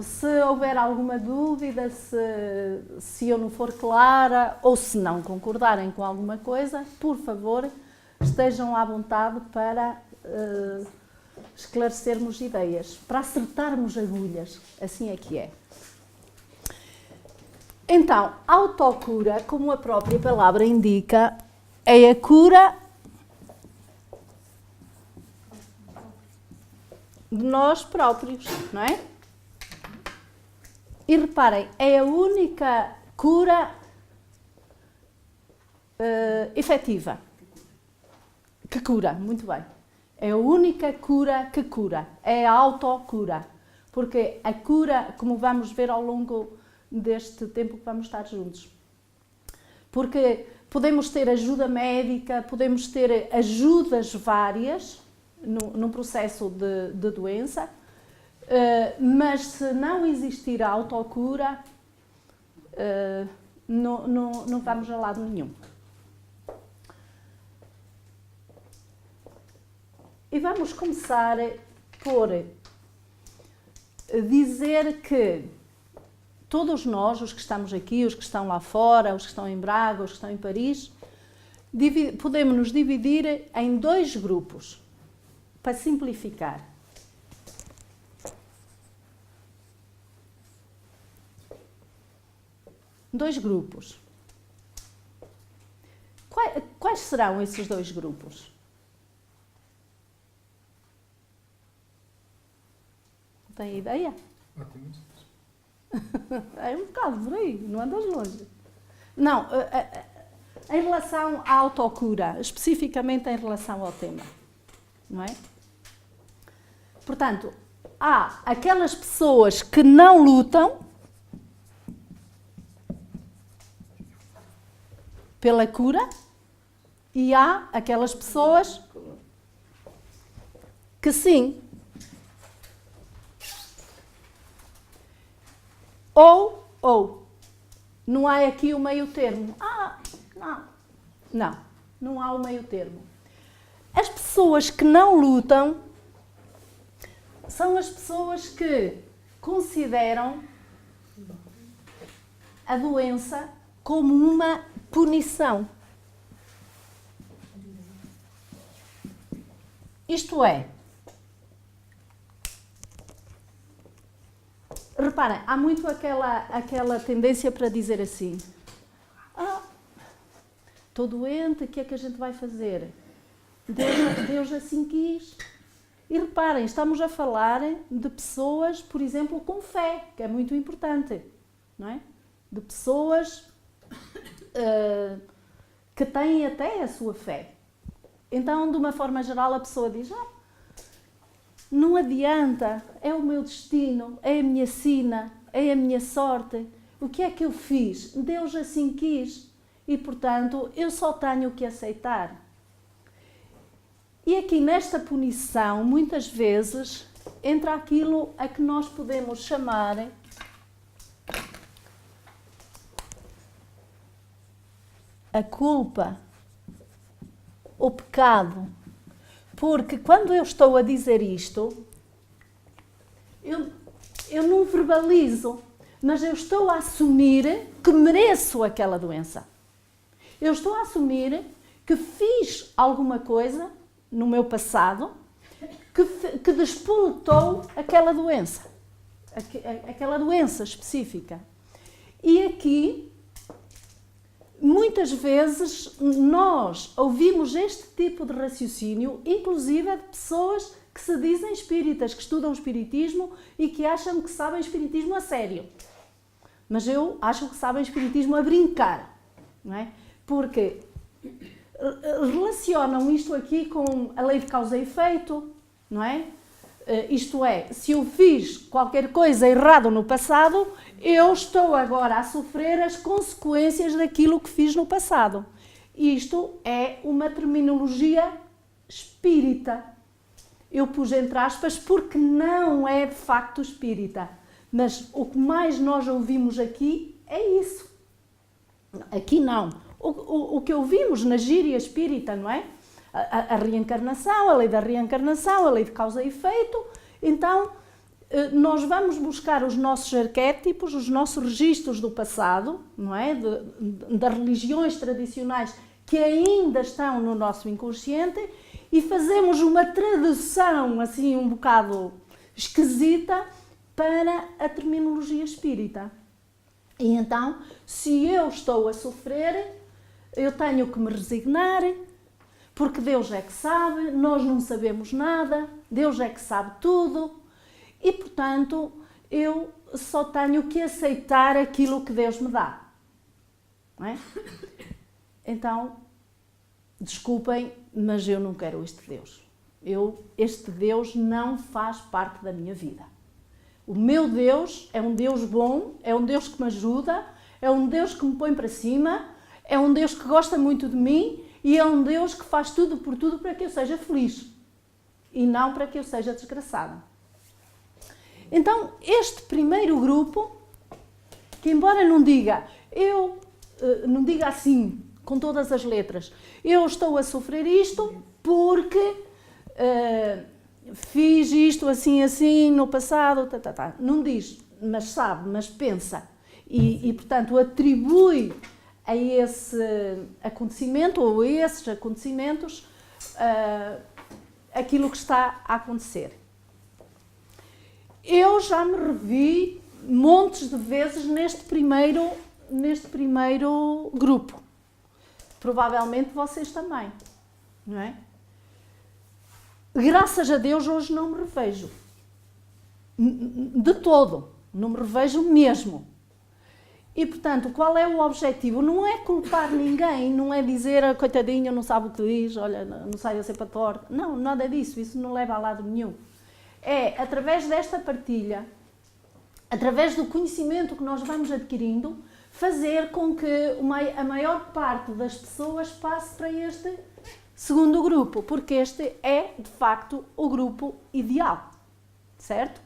Se houver alguma dúvida, se eu não for clara ou se não concordarem com alguma coisa, por favor, estejam à vontade para esclarecermos ideias, para acertarmos agulhas, assim é que é. Então, autocura, como a própria palavra indica, é a cura de nós próprios, não é? E reparem, é a única cura efetiva, que cura, muito bem. É a única cura que cura, é a autocura. Porque a cura, como vamos ver ao longo deste tempo que vamos estar juntos. Porque podemos ter ajuda médica, podemos ter ajudas várias num processo de doença, mas se não existir a autocura, não vamos a lado nenhum. E vamos começar por dizer que todos nós, os que estamos aqui, os que estão lá fora, os que estão em Braga, os que estão em Paris, podemos nos dividir em 2 grupos, para simplificar. Dois grupos. Quais serão esses 2 grupos? Tem ideia? É um bocado por aí, não andas longe. Não, em relação à autocura, especificamente em relação ao tema, não é? Portanto, há aquelas pessoas que não lutam pela cura e há aquelas pessoas que sim. Ou. Não há aqui o meio termo. Não há o meio termo. As pessoas que não lutam são as pessoas que consideram a doença como uma punição. Isto é, reparem, há muito aquela tendência para dizer assim: estou doente, o que é que a gente vai fazer? Deus assim quis. E reparem, estamos a falar de pessoas, por exemplo, com fé, que é muito importante, não é? De pessoas que têm até a sua fé. Então, de uma forma geral, a pessoa diz: não adianta, é o meu destino, é a minha sina, é a minha sorte. O que é que eu fiz? Deus assim quis e, portanto, eu só tenho que aceitar. E aqui nesta punição, muitas vezes, entra aquilo a que nós podemos chamar a culpa, o pecado. Porque quando eu estou a dizer isto, eu não verbalizo, mas eu estou a assumir que mereço aquela doença. Eu estou a assumir que fiz alguma coisa no meu passado que despoletou aquela doença específica. E aqui, muitas vezes, nós ouvimos este tipo de raciocínio, inclusive de pessoas que se dizem espíritas, que estudam espiritismo e que acham que sabem espiritismo a sério. Mas eu acho que sabem espiritismo a brincar, não é? Porque relacionam isto aqui com a lei de causa e efeito, não é? Isto é, se eu fiz qualquer coisa errada no passado, eu estou agora a sofrer as consequências daquilo que fiz no passado. Isto é uma terminologia espírita. Eu pus entre aspas porque não é de facto espírita. Mas o que mais nós ouvimos aqui é isso. Aqui não. O que ouvimos na gíria espírita, não é? A reencarnação, a lei da reencarnação, a lei de causa e efeito. Então, nós vamos buscar os nossos arquétipos, os nossos registros do passado, não é? Das religiões tradicionais que ainda estão no nosso inconsciente e fazemos uma tradução assim um bocado esquisita para a terminologia espírita. E então, se eu estou a sofrer, eu tenho que me resignar, porque Deus é que sabe, nós não sabemos nada, Deus é que sabe tudo, e portanto eu só tenho que aceitar aquilo que Deus me dá. Não é? Então, desculpem, mas eu não quero este Deus. Este Deus não faz parte da minha vida. O meu Deus é um Deus bom, é um Deus que me ajuda, é um Deus que me põe para cima, é um Deus que gosta muito de mim e é um Deus que faz tudo por tudo para que eu seja feliz e não para que eu seja desgraçada. Então, este primeiro grupo, que embora não diga assim, com todas as letras, eu estou a sofrer isto porque fiz isto assim no passado, não diz, mas sabe, mas pensa e portanto atribui a esse acontecimento ou a esses acontecimentos aquilo que está a acontecer. Eu já me revi montes de vezes neste primeiro grupo. Provavelmente vocês também, não é? Graças a Deus hoje não me revejo. De todo. Não me revejo mesmo. E, portanto, qual é o objetivo? Não é culpar ninguém, não é dizer, coitadinho, não sabe o que diz, olha, não sai a ser para torta. Não, nada disso, isso não leva a lado nenhum. É, através desta partilha, através do conhecimento que nós vamos adquirindo, fazer com que a maior parte das pessoas passe para este segundo grupo, porque este é, de facto, o grupo ideal, certo?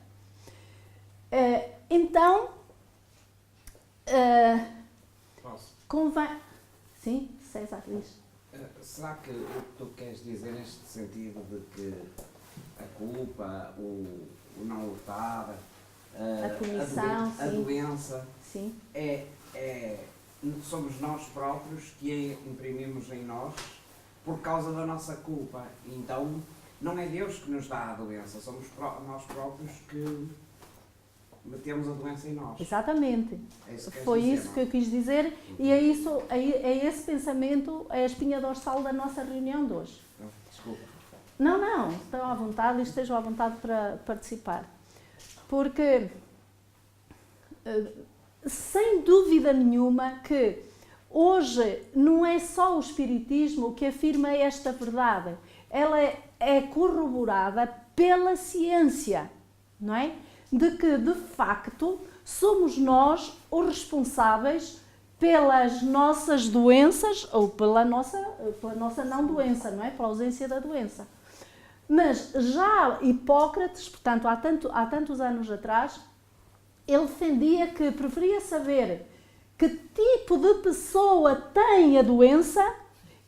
Então, Posso? convém... Sim, César, diz. Será que o que tu queres dizer neste sentido de que a culpa, o não lutar, A punição, a doença, sim. somos nós próprios que a imprimimos em nós por causa da nossa culpa. Então, não é Deus que nos dá a doença, somos nós próprios que metemos a doença em nós. Exatamente. É isso que Foi dizer, isso não? que eu quis dizer e é esse pensamento, é a espinha dorsal da nossa reunião de hoje. Desculpa. Não, estão à vontade e estejam à vontade para participar. Porque, sem dúvida nenhuma, que hoje não é só o Espiritismo que afirma esta verdade. Ela é corroborada pela ciência, não é? De que, de facto, somos nós os responsáveis pelas nossas doenças ou pela nossa não doença, não é? Pela ausência da doença. Mas já Hipócrates, portanto, há tantos anos atrás, ele defendia que preferia saber que tipo de pessoa tem a doença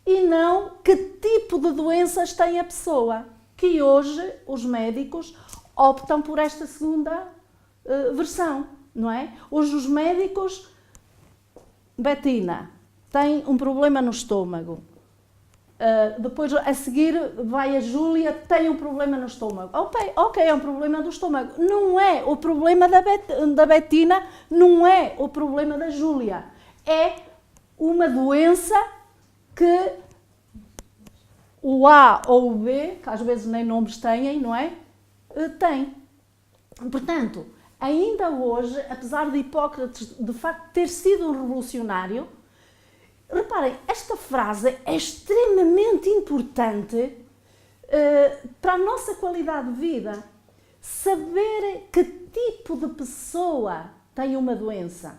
e não que tipo de doenças tem a pessoa. Que hoje os médicos optam por esta segunda versão, não é? Hoje os médicos, Betina, tem um problema no estômago. Depois, a seguir, vai a Júlia, tem um problema no estômago. Ok, é um problema do estômago. Não é o problema da Betina, não é o problema da Júlia. É uma doença que o A ou o B, que às vezes nem nomes têm, não é? Tem. Portanto, ainda hoje, apesar de Hipócrates, de facto, ter sido um revolucionário, reparem, esta frase é extremamente importante para a nossa qualidade de vida. Saber que tipo de pessoa tem uma doença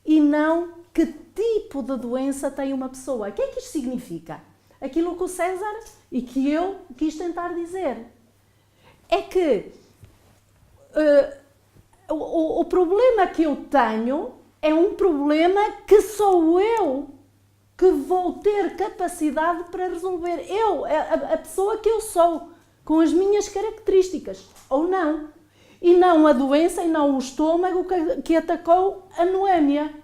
e não que tipo de doença tem uma pessoa. O que é que isto significa? Aquilo que o César e que eu quis tentar dizer é que o problema que eu tenho é um problema que sou eu que vou ter capacidade para resolver. A pessoa que eu sou, com as minhas características, ou não. e não a doença e não o estômago que atacou a Noémia.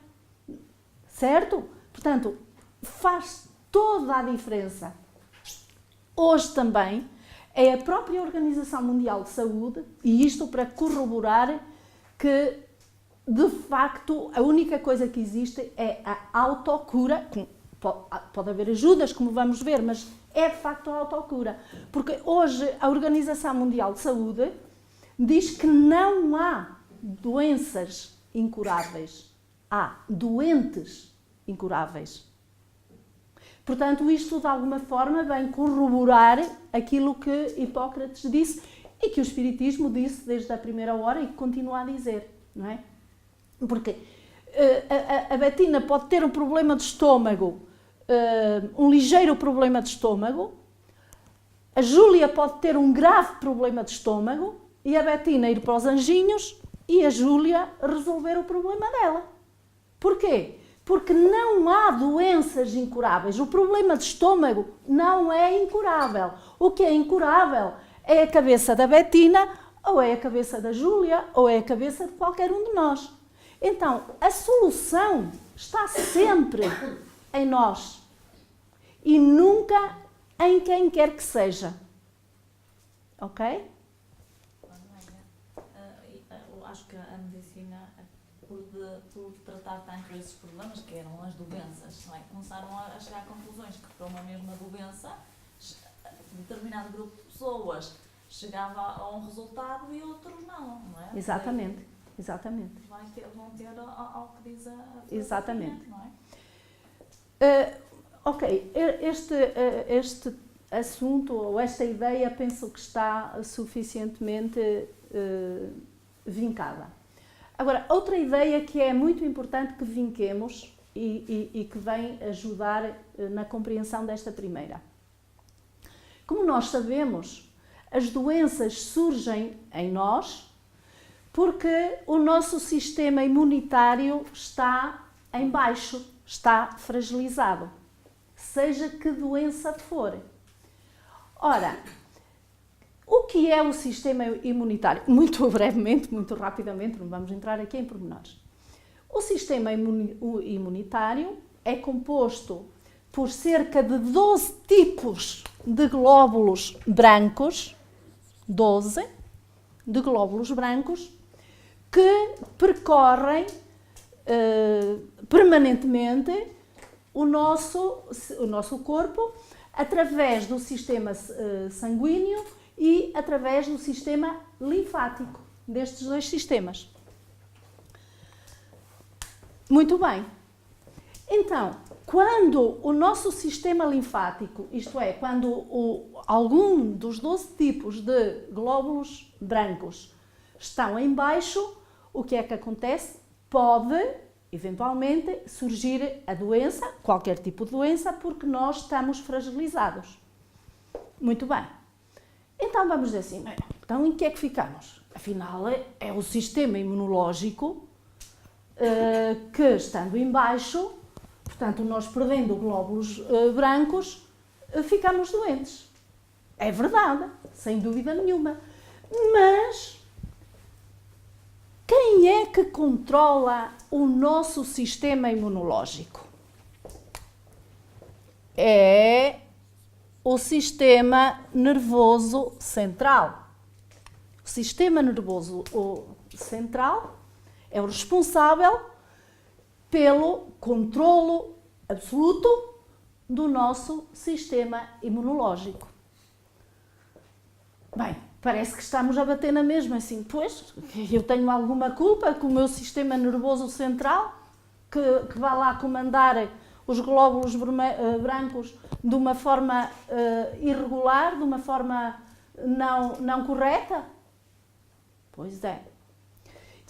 Certo? Portanto, faz toda a diferença. Hoje também é a própria Organização Mundial de Saúde, e isto para corroborar que, de facto, a única coisa que existe é a autocura. Pode haver ajudas, como vamos ver, mas é de facto a autocura. Porque hoje a Organização Mundial de Saúde diz que não há doenças incuráveis. Há doentes incuráveis. Portanto, isto de alguma forma vem corroborar aquilo que Hipócrates disse e que o Espiritismo disse desde a primeira hora e que continua a dizer, não é? Porque a Betina pode ter um problema de estômago, um ligeiro problema de estômago, a Júlia pode ter um grave problema de estômago e a Betina ir para os anjinhos e a Júlia resolver o problema dela. Porquê? Porque não há doenças incuráveis. O problema de estômago não é incurável. O que é incurável é a cabeça da Betina, ou é a cabeça da Júlia, ou é a cabeça de qualquer um de nós. Então, a solução está sempre em nós e nunca em quem quer que seja. Ok? Eu acho que a medicina, por tratar tanto esses problemas, que eram as doenças, não é? Começaram a chegar a conclusões que para uma mesma doença, determinado grupo de pessoas chegava a um resultado e outros não é? Exatamente, exatamente. Vão ter ao que diz a exatamente. Não é? Ok, este assunto ou esta ideia penso que está suficientemente vincada. Agora, outra ideia que é muito importante que vinquemos e que vem ajudar na compreensão desta primeira. Como nós sabemos, as doenças surgem em nós porque o nosso sistema imunitário está em baixo, está fragilizado, seja que doença for. Ora, o que é o sistema imunitário? Muito brevemente, muito rapidamente, não vamos entrar aqui em pormenores. O sistema imunitário é composto por cerca de 12 tipos de glóbulos brancos, 12 de glóbulos brancos, que percorrem permanentemente o nosso corpo através do sistema sanguíneo e através do sistema linfático, destes dois sistemas. Muito bem. Então, quando o nosso sistema linfático, isto é, quando algum dos 12 tipos de glóbulos brancos estão em baixo, o que é que acontece? Pode, eventualmente, surgir a doença, qualquer tipo de doença, porque nós estamos fragilizados. Muito bem. Então vamos dizer assim, então em que é que ficamos? Afinal, é o sistema imunológico que, estando em baixo, portanto, nós perdendo glóbulos brancos, ficamos doentes. É verdade, sem dúvida nenhuma. Mas quem é que controla o nosso sistema imunológico? É o sistema nervoso central. O sistema nervoso central é o responsável pelo controlo absoluto do nosso sistema imunológico. Bem, parece que estamos a bater na mesma, assim, pois, eu tenho alguma culpa com o meu sistema nervoso central, que vai lá comandar os glóbulos brancos de uma forma irregular, de uma forma não correta? Pois é.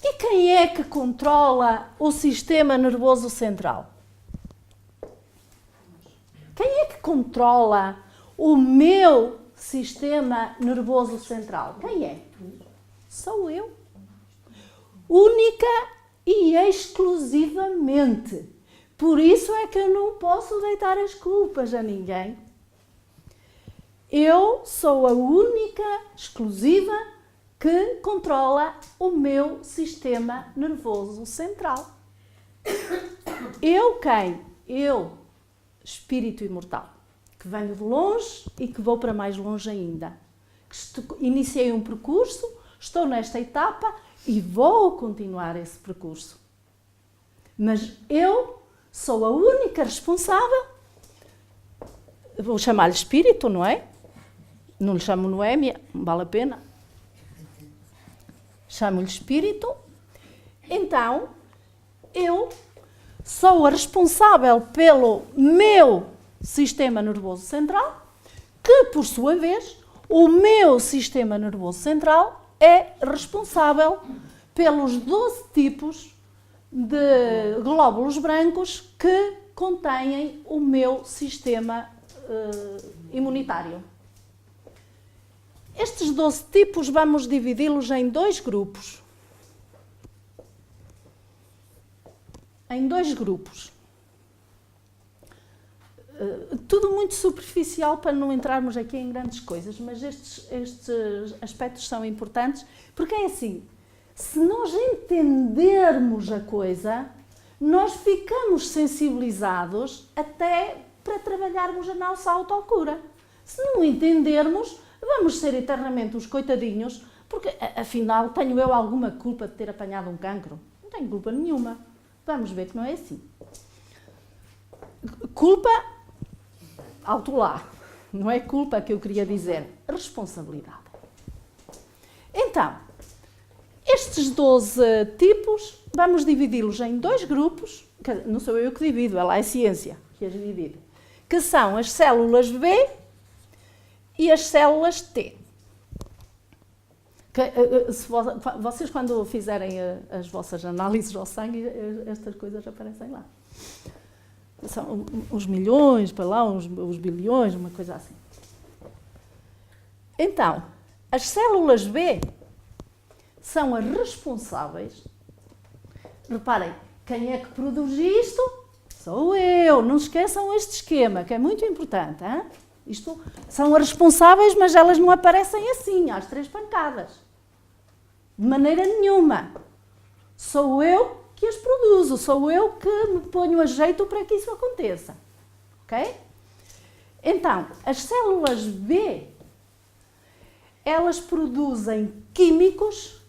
E quem é que controla o sistema nervoso central? Quem é que controla o meu sistema nervoso central? Quem é? Sou eu. Única e exclusivamente. Por isso é que eu não posso deitar as culpas a ninguém. Eu sou a única, exclusiva, que controla o meu sistema nervoso central. Eu quem? Eu, espírito imortal, que venho de longe e que vou para mais longe ainda. Iniciei um percurso, estou nesta etapa e vou continuar esse percurso. Mas eu sou a única responsável, vou chamar-lhe espírito, não é? Não lhe chamo Noémia, não vale a pena. Chamo-lhe espírito. Então, eu sou a responsável pelo meu sistema nervoso central, que, por sua vez, o meu sistema nervoso central é responsável pelos 12 tipos de glóbulos brancos que contêm o meu sistema imunitário. Estes 12 tipos vamos dividi-los em 2 grupos. Em 2 grupos. Tudo muito superficial para não entrarmos aqui em grandes coisas, mas estes aspectos são importantes, porque é assim, se nós entendermos a coisa, nós ficamos sensibilizados até para trabalharmos a nossa autocura. Se não entendermos, vamos ser eternamente os coitadinhos, porque afinal tenho eu alguma culpa de ter apanhado um cancro? Não tenho culpa nenhuma. Vamos ver que não é assim. Culpa, alto lá. Não é culpa que eu queria dizer, responsabilidade. Então, estes 12 tipos, vamos dividi-los em 2 grupos, não sou eu que divido, ela é a ciência que as divide, que são as células B e as células T. Se vocês, quando fizerem as vossas análises ao sangue, estas coisas aparecem lá. São uns milhões para lá, uns bilhões, uma coisa assim. Então, as células B são as responsáveis. Reparem, quem é que produz isto? Sou eu. Não esqueçam este esquema, que é muito importante. Hein? Isto são as responsáveis, mas elas não aparecem assim, às 3 pancadas. De maneira nenhuma. Sou eu que as produzo, sou eu que me ponho a jeito para que isso aconteça. Ok? Então, as células B, elas produzem químicos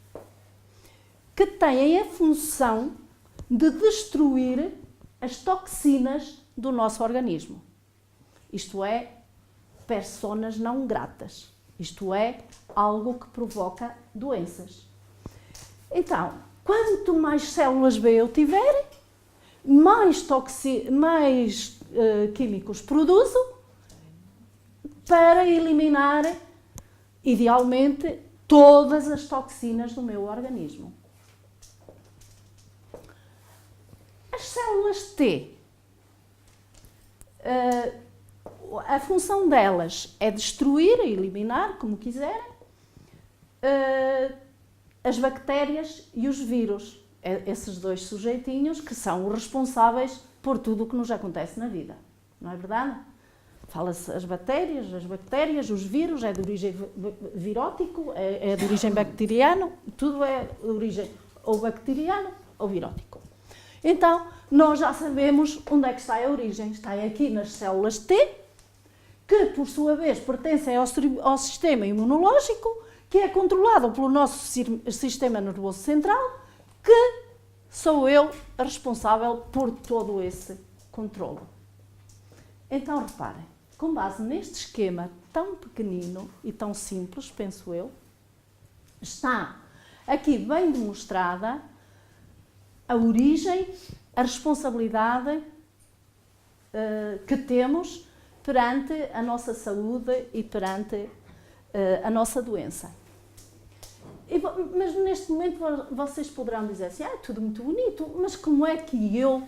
que têm a função de destruir as toxinas do nosso organismo. Isto é, personas não gratas. Isto é, algo que provoca doenças. Então, quanto mais células B eu tiver, mais químicos produzo para eliminar, idealmente, todas as toxinas do meu organismo. As células T, a função delas é destruir, eliminar, como quiserem, as bactérias e os vírus. Esses 2 sujeitinhos que são os responsáveis por tudo o que nos acontece na vida. Não é verdade? Fala-se as bactérias, os vírus, é de origem virótico, é de origem bacteriana, tudo é de origem ou bacteriano ou virótico. Então, nós já sabemos onde é que está a origem. Está aqui nas células T, que, por sua vez, pertencem ao sistema imunológico, que é controlado pelo nosso sistema nervoso central, que sou eu a responsável por todo esse controle. Então, reparem, com base neste esquema tão pequenino e tão simples, penso eu, está aqui bem demonstrada a origem, a responsabilidade que temos perante a nossa saúde e perante a nossa doença. Mas neste momento vocês poderão dizer assim, é tudo muito bonito, mas como é que eu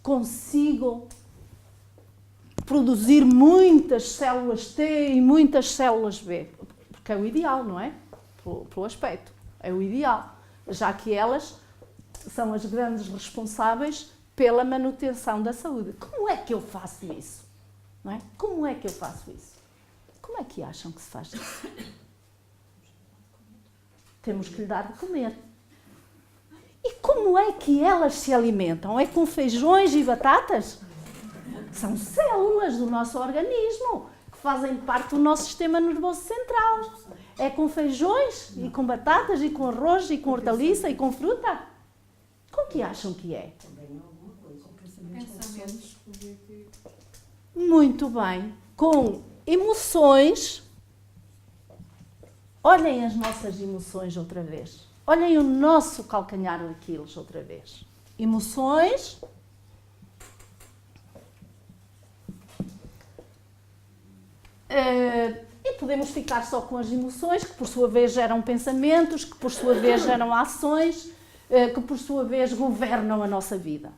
consigo produzir muitas células T e muitas células B? Porque é o ideal, não é? Pelo aspecto, é o ideal, já que elas são as grandes responsáveis pela manutenção da saúde. Como é que eu faço isso? Não é? Como é que eu faço isso? Como é que acham que se faz isso? temos que lhe dar de comer. E como é que elas se alimentam? É com feijões e batatas? São células do nosso organismo, que fazem parte do nosso sistema nervoso central. É com feijões e com batatas e com arroz e com hortaliça e com fruta? Com que acham que é? Pensamentos. Muito bem. Com emoções. Olhem as nossas emoções outra vez. Olhem o nosso calcanhar daqueles outra vez. Emoções. E podemos ficar só com as emoções, que por sua vez geram pensamentos, que por sua vez geram ações, que por sua vez governam a nossa vida.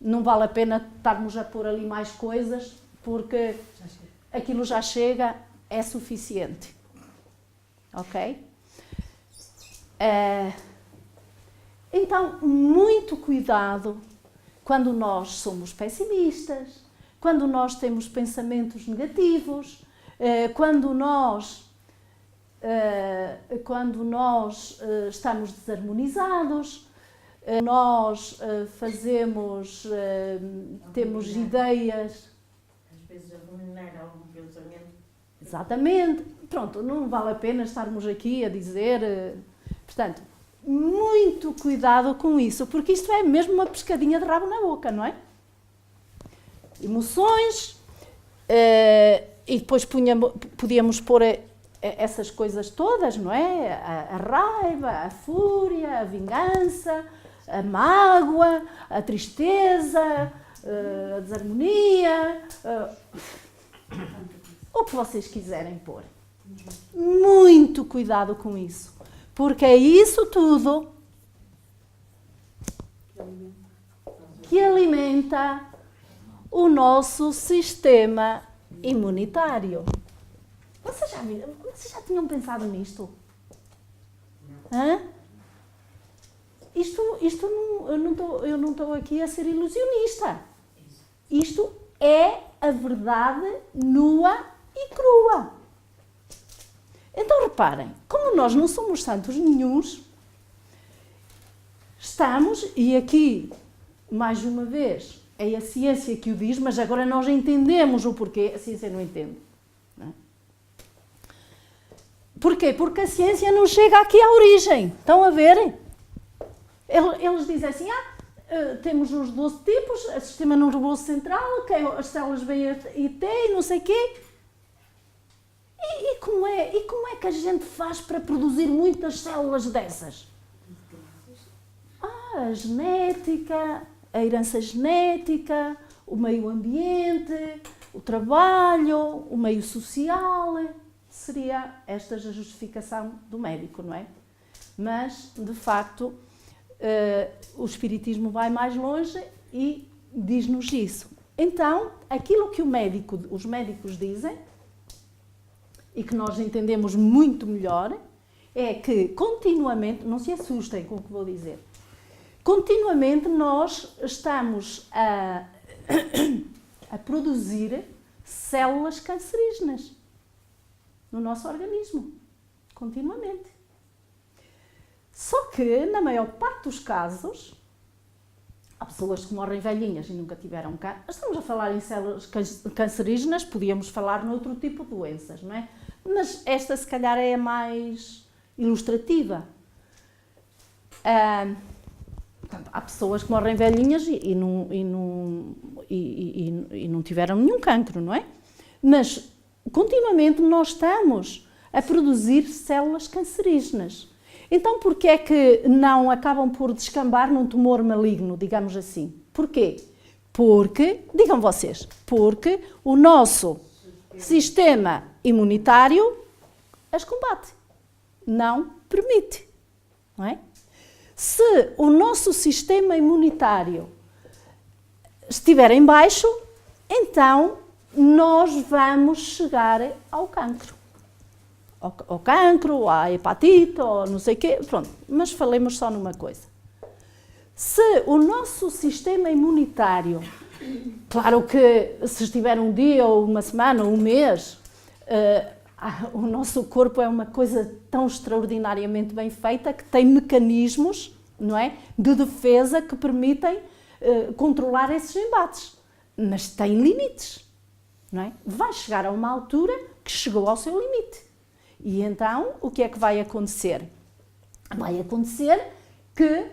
Não vale a pena estarmos a pôr ali mais coisas, porque aquilo já chega, é suficiente. Ok? Então, muito cuidado quando nós somos pessimistas, quando nós temos pensamentos negativos, quando nós estamos desarmonizados, nós temos ideias. Às vezes a ruminar algum pensamento. Exatamente. Pronto, não vale a pena estarmos aqui a dizer. Portanto, muito cuidado com isso, porque isto é mesmo uma pescadinha de rabo na boca, não é? Emoções, e depois podíamos pôr essas coisas todas, não é? A raiva, a fúria, a vingança, a mágoa, a tristeza, a desarmonia, o que vocês quiserem pôr. Muito cuidado com isso, porque é isso tudo que alimenta o nosso sistema imunitário. Vocês já tinham pensado nisto? Hã? Eu não estou aqui a ser ilusionista. Isto é a verdade nua e crua. Então reparem, como nós não somos santos nenhuns, estamos, e aqui, mais uma vez, é a ciência que o diz, mas agora nós entendemos o porquê, a ciência não entende. Não é? Porquê? Porque a ciência não chega aqui à origem. Estão a ver? Eles dizem assim, temos os 12 tipos, o sistema nervoso central, que as células B e T e não sei o quê. E como é que a gente faz para produzir muitas células dessas? A genética, a herança genética, o meio ambiente, o trabalho, o meio social. Seria esta a justificação do médico, não é? Mas, de facto, o espiritismo vai mais longe e diz-nos isso. Então, aquilo que os médicos dizem, e que nós entendemos muito melhor, é que continuamente, não se assustem com o que vou dizer, continuamente nós estamos a produzir células cancerígenas no nosso organismo, continuamente. Só que, na maior parte dos casos, há pessoas que morrem velhinhas e nunca tiveram câncer. Estamos a falar em células cancerígenas, podíamos falar noutro tipo de doenças, não é? Mas esta, se calhar, é a mais ilustrativa. Portanto, há pessoas que morrem velhinhas e não tiveram nenhum cancro, não é? Mas, continuamente, nós estamos a produzir células cancerígenas. Então, porquê é que não acabam por descambar num tumor maligno, digamos assim? Porquê? Porque, digam vocês, porque o nosso sistema imunitário as combate, não permite, não é? Se o nosso sistema imunitário estiver em baixo, então nós vamos chegar ao cancro. Ao cancro, à hepatite, ou não sei o quê, pronto. Mas falemos só numa coisa. Se o nosso sistema imunitário, claro que se estiver um dia, ou uma semana, ou um mês, O nosso corpo é uma coisa tão extraordinariamente bem feita que tem mecanismos, não é, de defesa que permitem controlar esses embates. Mas tem limites, não é? Vai chegar a uma altura que chegou ao seu limite. E então, o que é que vai acontecer? Vai acontecer que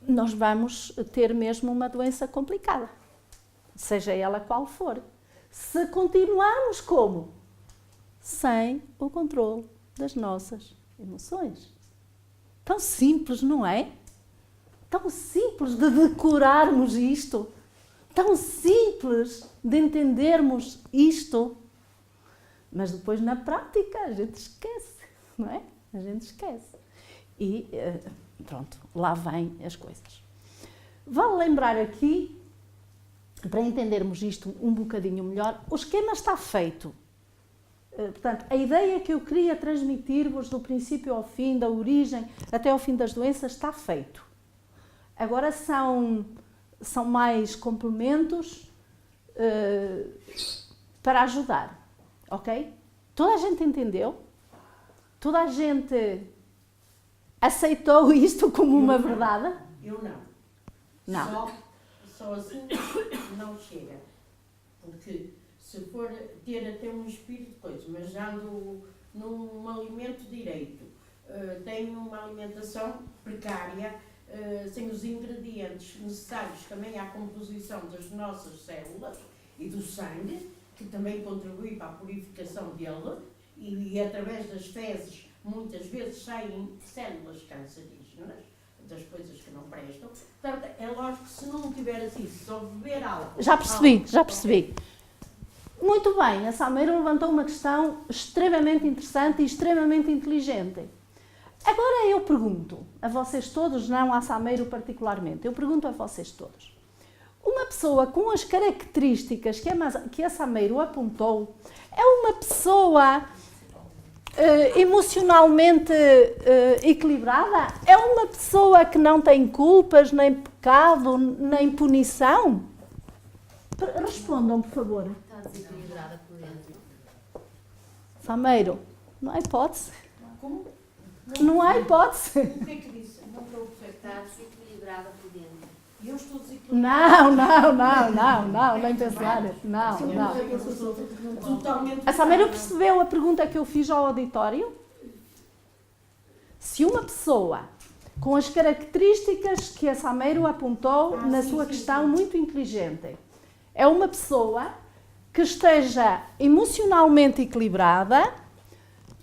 nós vamos ter mesmo uma doença complicada, seja ela qual for. Se continuarmos como? Sem o controle das nossas emoções. Tão simples, não é? Tão simples de decorarmos isto. Tão simples de entendermos isto. Mas depois, na prática, a gente esquece, não é? A gente esquece. E pronto, lá vêm as coisas. Vale lembrar aqui, para entendermos isto um bocadinho melhor, o esquema está feito. Portanto, a ideia que eu queria transmitir-vos do princípio ao fim, da origem até ao fim das doenças, está feito. Agora são mais complementos para ajudar, ok? Toda a gente entendeu? Toda a gente aceitou isto como uma verdade? Eu não. Não. Só assim não chega. Porque se for ter até um espírito de coisa, mas já ando num alimento direito, tenho uma alimentação precária, sem os ingredientes necessários também à composição das nossas células e do sangue, que também contribui para a purificação dele, e através das fezes muitas vezes saem células cancerígenas, das coisas que não prestam. Portanto, é lógico que se não tiver assim, se só beber álcool... Já percebi. Muito bem, a Salmeiro levantou uma questão extremamente interessante e extremamente inteligente. Agora eu pergunto a vocês todos, não a Salmeiro particularmente, eu pergunto a vocês todos. Uma pessoa com as características que a Salmeiro apontou é uma pessoa emocionalmente equilibrada? É uma pessoa que não tem culpas, nem pecado, nem punição? Respondam, por favor. Está desequilibrada por dentro. Salmeiro, não há hipótese. Como? Não há hipótese. O que é que disse? Não estou a perceber. Está desequilibrada por dentro. E eu estou desequilibrada. Não, nem pensar. Não. Totalmente. A Salmeiro percebeu a pergunta que eu fiz ao auditório? Se uma pessoa com as características que a Salmeiro apontou na sua questão muito inteligente, é uma pessoa que esteja emocionalmente equilibrada,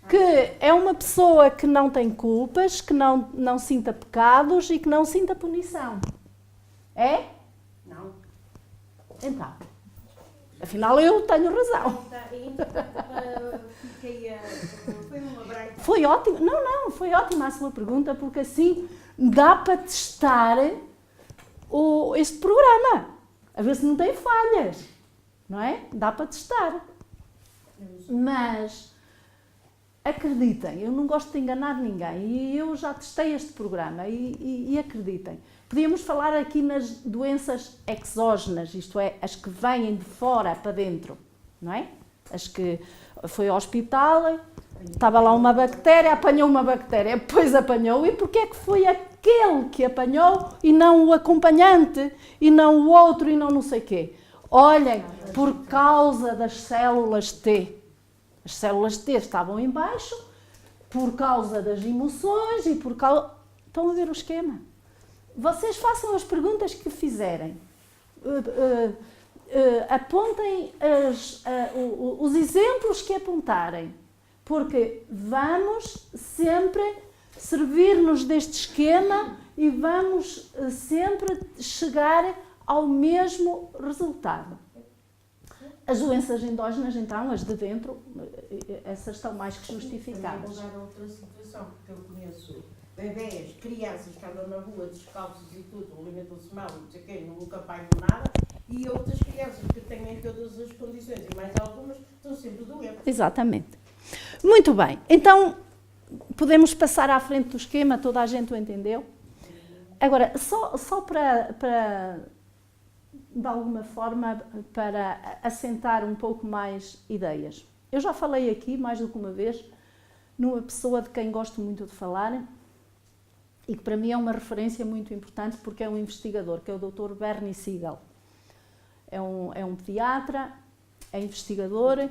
que é uma pessoa que não tem culpas, que não sinta pecados e que não sinta punição. É? Não. Então, afinal eu tenho razão. Foi uma branca. Foi ótimo. Não, foi ótima a sua pergunta, porque assim dá para testar este programa. A ver se não tem falhas. Não é? Dá para testar. Mas acreditem, eu não gosto de enganar ninguém e eu já testei este programa e acreditem. Podíamos falar aqui nas doenças exógenas, isto é, as que vêm de fora para dentro, não é? As que foi ao hospital, estava lá uma bactéria, apanhou uma bactéria, depois apanhou, e porquê é que foi aquele que apanhou e não o acompanhante, e não o outro, e não sei quê? Olhem, por causa das células T. As células T estavam em baixo, por causa das emoções e por causa... Estão a ver o esquema? Vocês façam as perguntas que fizerem. Apontem os exemplos que apontarem. Porque vamos sempre servir-nos deste esquema e vamos sempre chegar ao mesmo resultado. As doenças endógenas, então, as de dentro, essas estão mais que justificadas. Também vou dar outra situação, porque eu conheço bebés, crianças que andam na rua descalços e tudo, alimentam-se mal, não sei o quê, nunca apanham nada, e outras crianças que têm todas as condições, e mais algumas, estão sempre doentes. Exatamente. Muito bem, então podemos passar à frente do esquema, toda a gente o entendeu? Agora, só para de alguma forma, para assentar um pouco mais ideias. Eu já falei aqui, mais do que uma vez, numa pessoa de quem gosto muito de falar e que para mim é uma referência muito importante porque é um investigador, que é o Dr. Bernie Siegel. É um pediatra, é investigador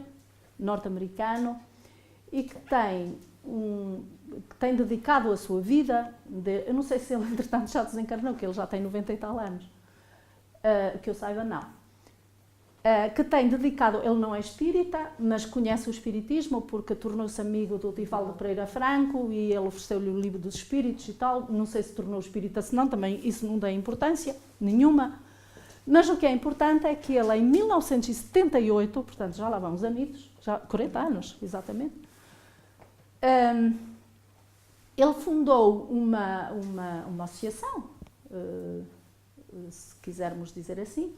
norte-americano e que tem dedicado a sua vida, eu não sei se ele entretanto já desencarnou, que ele já tem 90 e tal anos, que eu saiba não, que tem dedicado, ele não é espírita, mas conhece o espiritismo porque tornou-se amigo do Divaldo Pereira Franco e ele ofereceu-lhe o livro dos espíritos e tal, não sei se tornou espírita se não, também isso não tem importância nenhuma, mas o que é importante é que ele em 1978, portanto já lá vão uns anitos, já 40 anos exatamente, ele fundou uma associação, se quisermos dizer assim,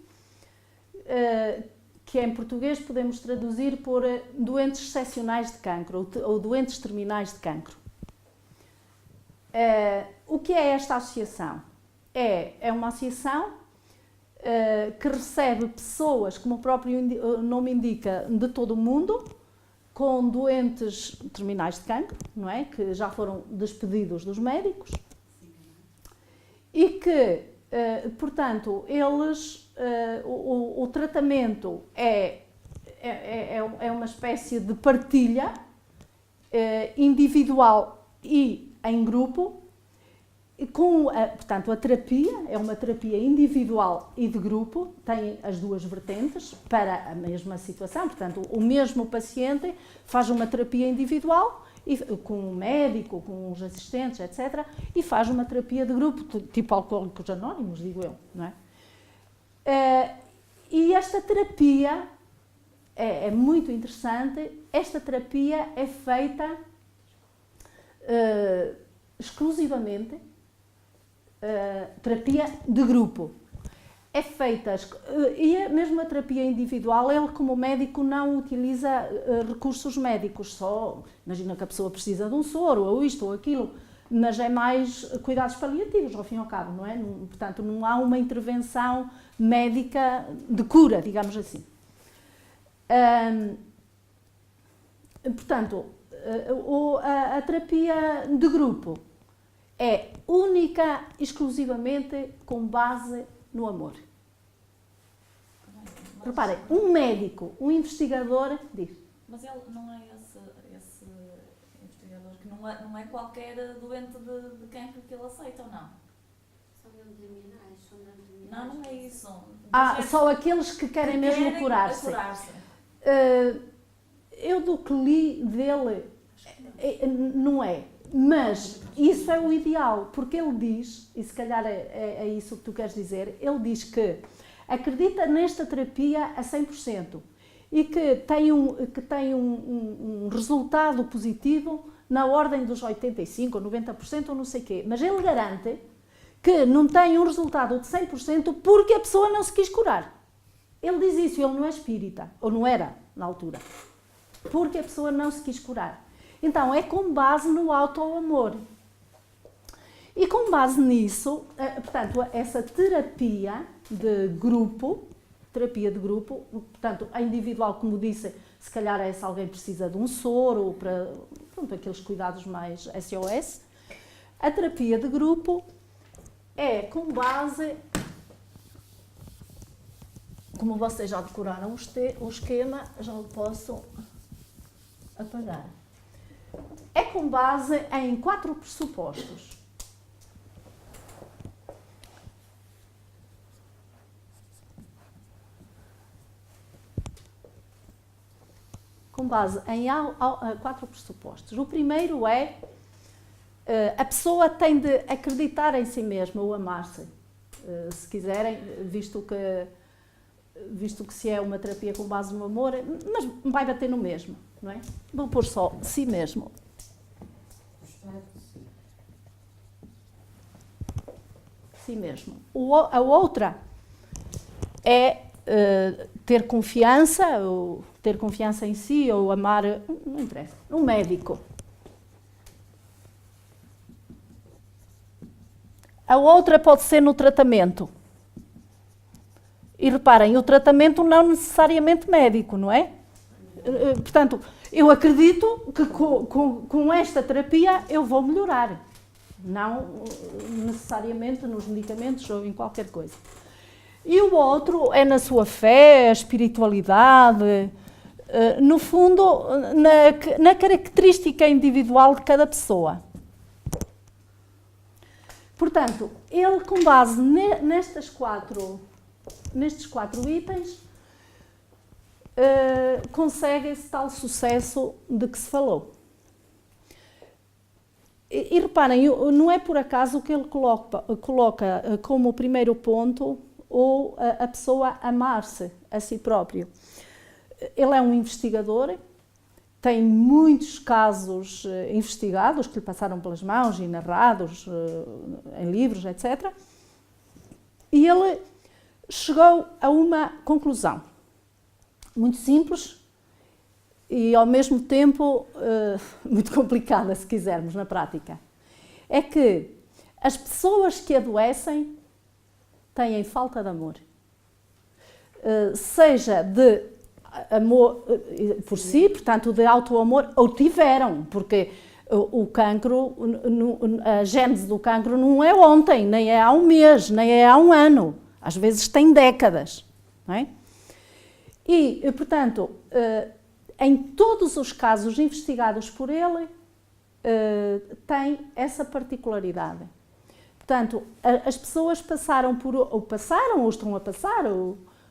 que em português podemos traduzir por doentes excepcionais de cancro ou doentes terminais de cancro. O que é esta associação? É uma associação que recebe pessoas, como o próprio nome indica, de todo o mundo, com doentes terminais de cancro, não é? Que já foram despedidos dos médicos e que, portanto, eles, o tratamento é uma espécie de partilha individual e em grupo, portanto, a terapia é uma terapia individual e de grupo, tem as duas vertentes para a mesma situação, portanto, o mesmo paciente faz uma terapia individual com um médico, com os assistentes, etc., e faz uma terapia de grupo, tipo Alcoólicos Anónimos, digo eu, não é? E esta terapia é muito interessante, esta terapia é feita exclusivamente terapia de grupo. É feita, e mesmo a terapia individual, ele como médico não utiliza recursos médicos, só, imagina que a pessoa precisa de um soro, ou isto ou aquilo, mas é mais cuidados paliativos, ao fim e ao cabo, não é? Portanto, não há uma intervenção médica de cura, digamos assim. Portanto, a terapia de grupo é única, exclusivamente com base no amor. Reparem, um médico, um investigador, diz. Mas ele não é esse investigador, que não é qualquer doente de cancro que ele aceita, ou não? São abdominais, são abdominais. Não é isso. Só aqueles que querem mesmo curar-se. Eu do que li dele, não é. Mas isso é o ideal, porque ele diz, e se calhar é isso que tu queres dizer, ele diz que acredita nesta terapia a 100% e que tem um resultado positivo na ordem dos 85% ou 90% ou não sei o quê, mas ele garante que não tem um resultado de 100% porque a pessoa não se quis curar. Ele diz isso, ele não é espírita, ou não era na altura, porque a pessoa não se quis curar. Então, é com base no auto-amor. E com base nisso, portanto, essa terapia de grupo, portanto, a individual, como disse, se calhar é se alguém precisa de um soro, para aqueles cuidados mais SOS. A terapia de grupo é com base, como vocês já decoraram o esquema, já o posso apagar. É com base em 4 pressupostos. Com base em 4 pressupostos. O primeiro é a pessoa tem de acreditar em si mesma ou amar-se, se quiserem, visto que se é uma terapia com base no amor, mas vai bater no mesmo, não é? Vou pôr só si mesmo. Si mesmo. A outra é ter confiança em si ou amar, não interessa, um médico. A outra pode ser no tratamento. E reparem, o tratamento não necessariamente médico, não é? Portanto, eu acredito que com esta terapia eu vou melhorar. Não necessariamente nos medicamentos ou em qualquer coisa. E o outro é na sua fé, a espiritualidade, no fundo, na característica individual de cada pessoa. Portanto, ele, com base nestes quatro itens, consegue esse tal sucesso de que se falou. E reparem, não é por acaso que ele coloca como primeiro ponto ou a pessoa amar-se a si próprio. Ele é um investigador, tem muitos casos investigados que lhe passaram pelas mãos e narrados em livros, etc. E ele chegou a uma conclusão muito simples e ao mesmo tempo muito complicada, se quisermos, na prática. É que as pessoas que adoecem têm falta de amor. Seja de amor por si, portanto de auto-amor, ou tiveram, porque o cancro, a gênese do cancro não é ontem, nem é há um mês, nem é há um ano. Às vezes tem décadas, não é? E, portanto, em todos os casos investigados por ele, tem essa particularidade. Portanto, as pessoas passaram ou estão a passar,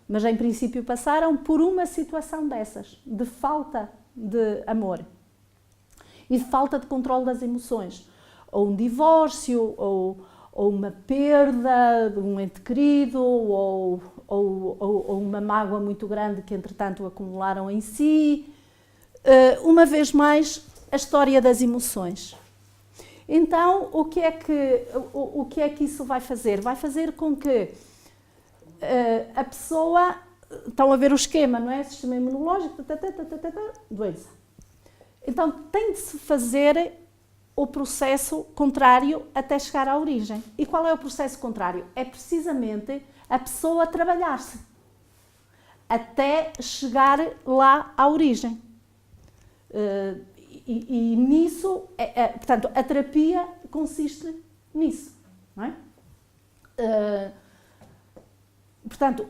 mas em princípio passaram por uma situação dessas, de falta de amor e de falta de controle das emoções. Ou um divórcio, ou uma perda de um ente querido, ou uma mágoa muito grande que entretanto acumularam em si. Uma vez mais, a história das emoções. Então, o que é que isso vai fazer? Vai fazer com que a pessoa, estão a ver o esquema, não é? Sistema imunológico, doença. Então, tem de se fazer o processo contrário até chegar à origem. E qual é o processo contrário? É precisamente a pessoa trabalhar-se até chegar lá à origem. E nisso, portanto, a terapia consiste nisso, não é? Portanto,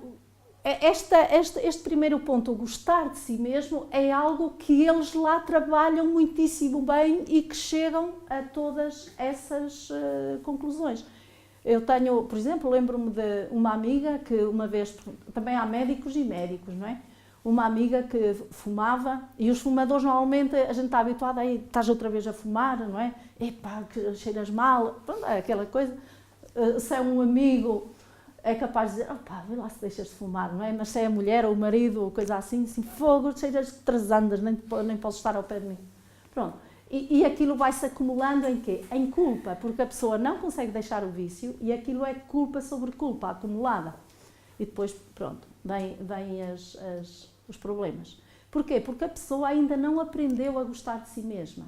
este primeiro ponto, o gostar de si mesmo, é algo que eles lá trabalham muitíssimo bem e que chegam a todas essas conclusões. Eu tenho, por exemplo, lembro-me de uma amiga que uma vez, também há médicos e médicos, não é? Uma amiga que fumava, e os fumadores normalmente a gente está habituado aí, estás outra vez a fumar, não é? Epá, que cheiras mal, pronto, é aquela coisa. Se é um amigo, é capaz de dizer, opá, vê lá se deixas de fumar, não é? Mas se é a mulher ou o marido ou coisa assim, fogo, cheiras de trasandas, nem posso estar ao pé de mim. Pronto. E aquilo vai-se acumulando em quê? Em culpa, porque a pessoa não consegue deixar o vício e aquilo é culpa sobre culpa acumulada. E depois, pronto, vêm os problemas. Porquê? Porque a pessoa ainda não aprendeu a gostar de si mesma.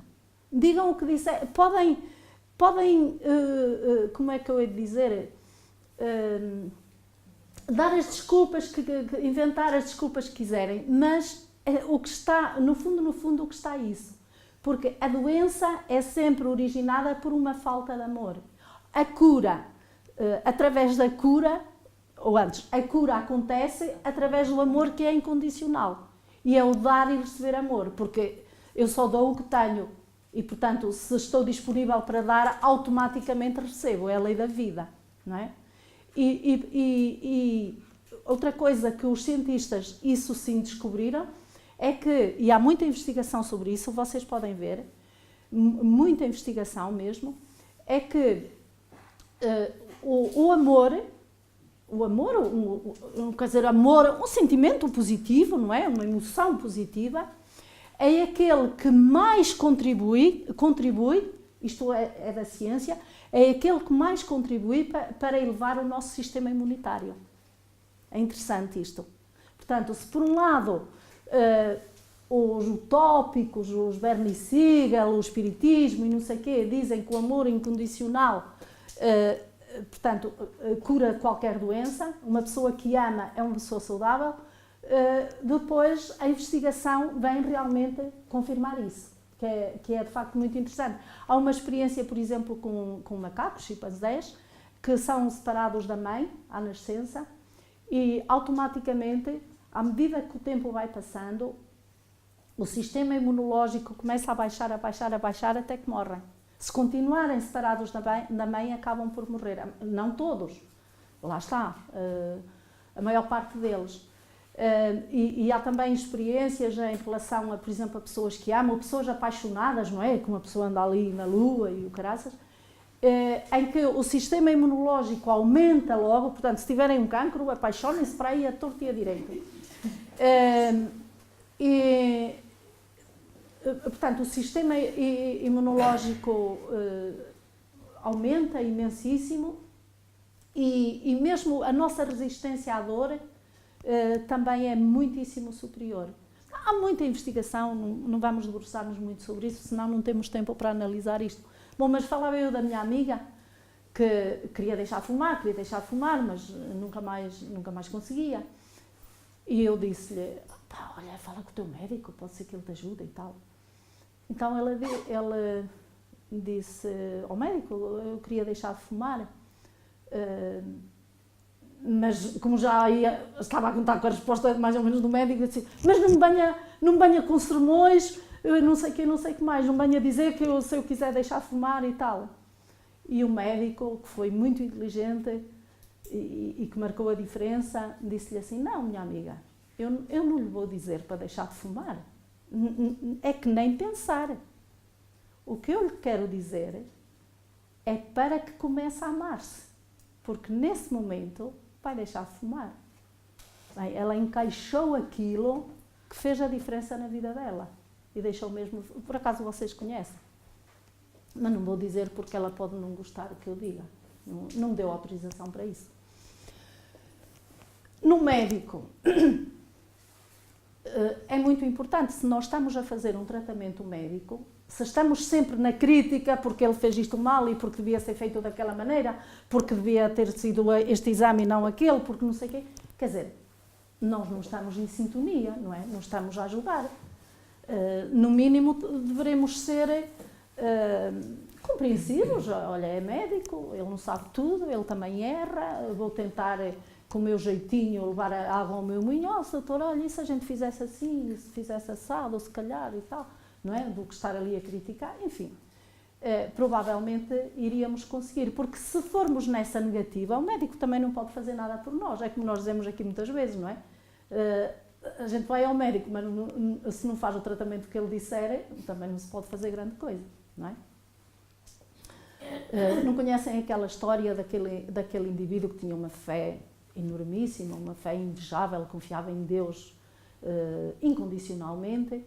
Digam o que disser, podem como é que eu hei de dizer, dar as desculpas, inventar as desculpas que quiserem, mas o que está, no fundo, o que está é isso. Porque a doença é sempre originada por uma falta de amor. A cura, através da cura, ou antes, a cura acontece através do amor que é incondicional. E é o dar e receber amor, porque eu só dou o que tenho. E, portanto, se estou disponível para dar, automaticamente recebo. É a lei da vida, não é? E outra coisa que os cientistas, isso sim, descobriram, é que, e há muita investigação sobre isso, vocês podem ver, muita investigação mesmo, é que o amor, quer dizer, amor, um sentimento positivo, não é? Uma emoção positiva, é aquele que mais contribui, isto é da ciência, é aquele que mais contribui para elevar o nosso sistema imunitário. É interessante isto. Portanto, se por um lado os utópicos, os Bernie Siegel, o espiritismo e não sei o quê, dizem que o amor incondicional portanto, cura qualquer doença, uma pessoa que ama é uma pessoa saudável, depois a investigação vem realmente confirmar isso, que é de facto muito interessante. Há uma experiência, por exemplo, com macacos, chimpanzés, que são separados da mãe à nascença e automaticamente, à medida que o tempo vai passando, o sistema imunológico começa a baixar até que morrem. Se continuarem separados da mãe, acabam por morrer. Não todos, lá está, a maior parte deles. E há também experiências em relação a, por exemplo, a pessoas que amam, pessoas apaixonadas, não é? Que uma pessoa anda ali na lua e o caraças, em que o sistema imunológico aumenta logo, portanto, se tiverem um cancro, apaixonem-se para aí a torto e a direito. Portanto, o sistema imunológico aumenta imensíssimo e mesmo a nossa resistência à dor também é muitíssimo superior. Há muita investigação, não vamos debruçar-nos muito sobre isso, senão não temos tempo para analisar isto. Bom, mas falava eu da minha amiga que queria deixar de fumar, mas nunca mais conseguia. E eu disse-lhe, olha, fala com o teu médico, pode ser que ele te ajude e tal. Então ela disse ao médico, eu queria deixar de fumar, mas como já estava a contar com a resposta mais ou menos do médico, eu disse, mas não me venha com sermões, eu não sei o que mais, não me venha dizer que se eu quiser deixar de fumar e tal. E o médico, que foi muito inteligente e que marcou a diferença, disse-lhe assim, não, minha amiga, eu não lhe vou dizer para deixar de fumar, é que nem pensar. O que eu lhe quero dizer é para que comece a amar-se, porque nesse momento vai deixar de fumar. Bem, ela encaixou aquilo que fez a diferença na vida dela e deixou mesmo, por acaso vocês conhecem, mas não vou dizer porque ela pode não gostar que eu diga, não deu autorização para isso. No médico, é muito importante, se nós estamos a fazer um tratamento médico, se estamos sempre na crítica porque ele fez isto mal e porque devia ser feito daquela maneira, porque devia ter sido este exame e não aquele, porque não sei o quê, quer dizer, nós não estamos em sintonia, não é? Não estamos a ajudar. No mínimo, deveremos ser compreensivos. Olha, é médico, ele não sabe tudo, ele também erra, vou tentar, com o meu jeitinho, levar a água ao meu moinho. Doutor, olha, e se a gente fizesse assim, se fizesse assado, ou se calhar e tal, não é? Do que estar ali a criticar, enfim. Provavelmente iríamos conseguir, porque se formos nessa negativa, o médico também não pode fazer nada por nós, é como nós dizemos aqui muitas vezes, não é? A gente vai ao médico, mas se não faz o tratamento que ele disser, também não se pode fazer grande coisa, não é? Não conhecem aquela história daquele indivíduo que tinha uma fé enormíssima, uma fé invejável, confiava em Deus incondicionalmente,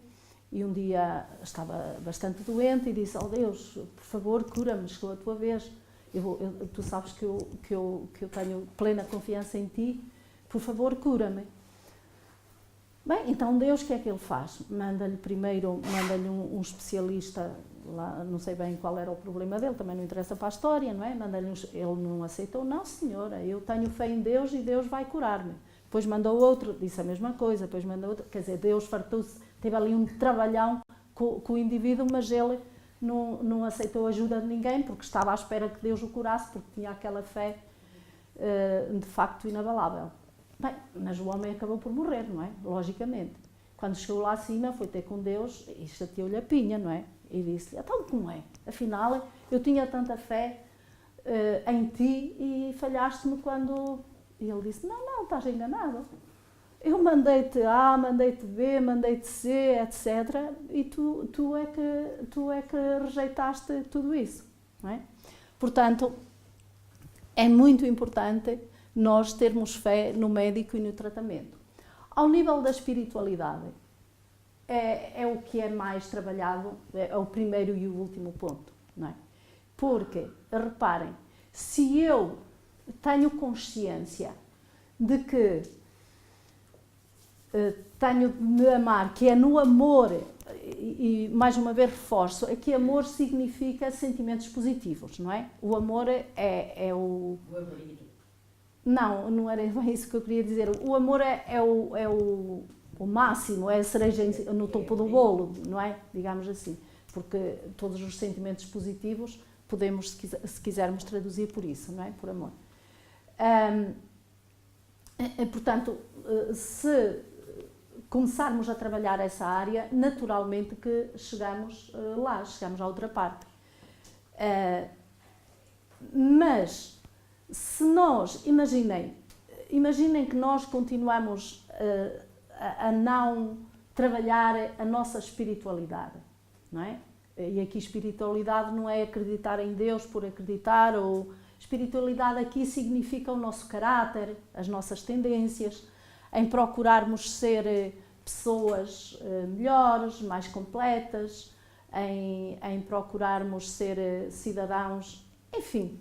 e um dia estava bastante doente e disse, Deus, por favor, cura-me, chegou a tua vez, tu sabes que eu tenho plena confiança em ti, por favor, cura-me. Bem, então Deus, o que é que ele faz? Manda-lhe um especialista, lá, não sei bem qual era o problema dele, também não interessa para a história, não é? Ele não aceitou, não senhora, eu tenho fé em Deus e Deus vai curar-me. Depois mandou outro, disse a mesma coisa, depois mandou outro, quer dizer, Deus fartou-se, teve ali um trabalhão com o indivíduo, mas ele não aceitou ajuda de ninguém, porque estava à espera que Deus o curasse, porque tinha aquela fé de facto inabalável. Bem, mas o homem acabou por morrer, não é? Logicamente. Quando chegou lá acima, foi ter com Deus e chateou-lhe a pinha, não é? E disse-lhe, então como é? Afinal, eu tinha tanta fé em ti e falhaste-me quando... E ele disse, não, estás enganado. Eu mandei-te A, mandei-te B, mandei-te C, etc. E tu é que rejeitaste tudo isso, não é? Portanto, é muito importante nós termos fé no médico e no tratamento. Ao nível da espiritualidade, é o que é mais trabalhado, é o primeiro e o último ponto, não é? Porque, reparem, se eu tenho consciência de que tenho de me amar, que é no amor, e mais uma vez reforço, é que amor significa sentimentos positivos, não é? O amor é o... O abrir. Não era bem isso que eu queria dizer. O amor é o máximo, é a cereja no topo do bolo, não é? Digamos assim. Porque todos os sentimentos positivos podemos, se quisermos, traduzir por isso, não é? Por amor. Portanto, se começarmos a trabalhar essa área, naturalmente que chegamos lá, chegamos à outra parte. Mas, se nós, imaginem que nós continuamos a não trabalhar a nossa espiritualidade, não é? E aqui espiritualidade não é acreditar em Deus por acreditar, ou espiritualidade aqui significa o nosso caráter, as nossas tendências, em procurarmos ser pessoas melhores, mais completas, em procurarmos ser cidadãos, enfim,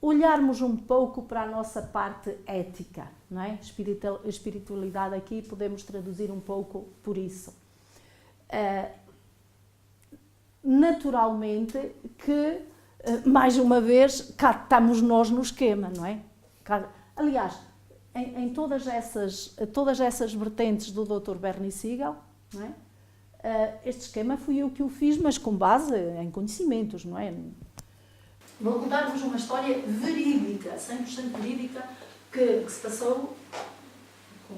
olharmos um pouco para a nossa parte ética, não é? Espiritualidade aqui podemos traduzir um pouco por isso. Naturalmente que, mais uma vez, cá estamos nós no esquema, não é? Aliás, em todas essas vertentes do Dr. Bernie Siegel, não é? Este esquema fui eu que o fiz, mas com base em conhecimentos, não é? Vou contar-vos uma história verídica, 100% verídica, que se passou com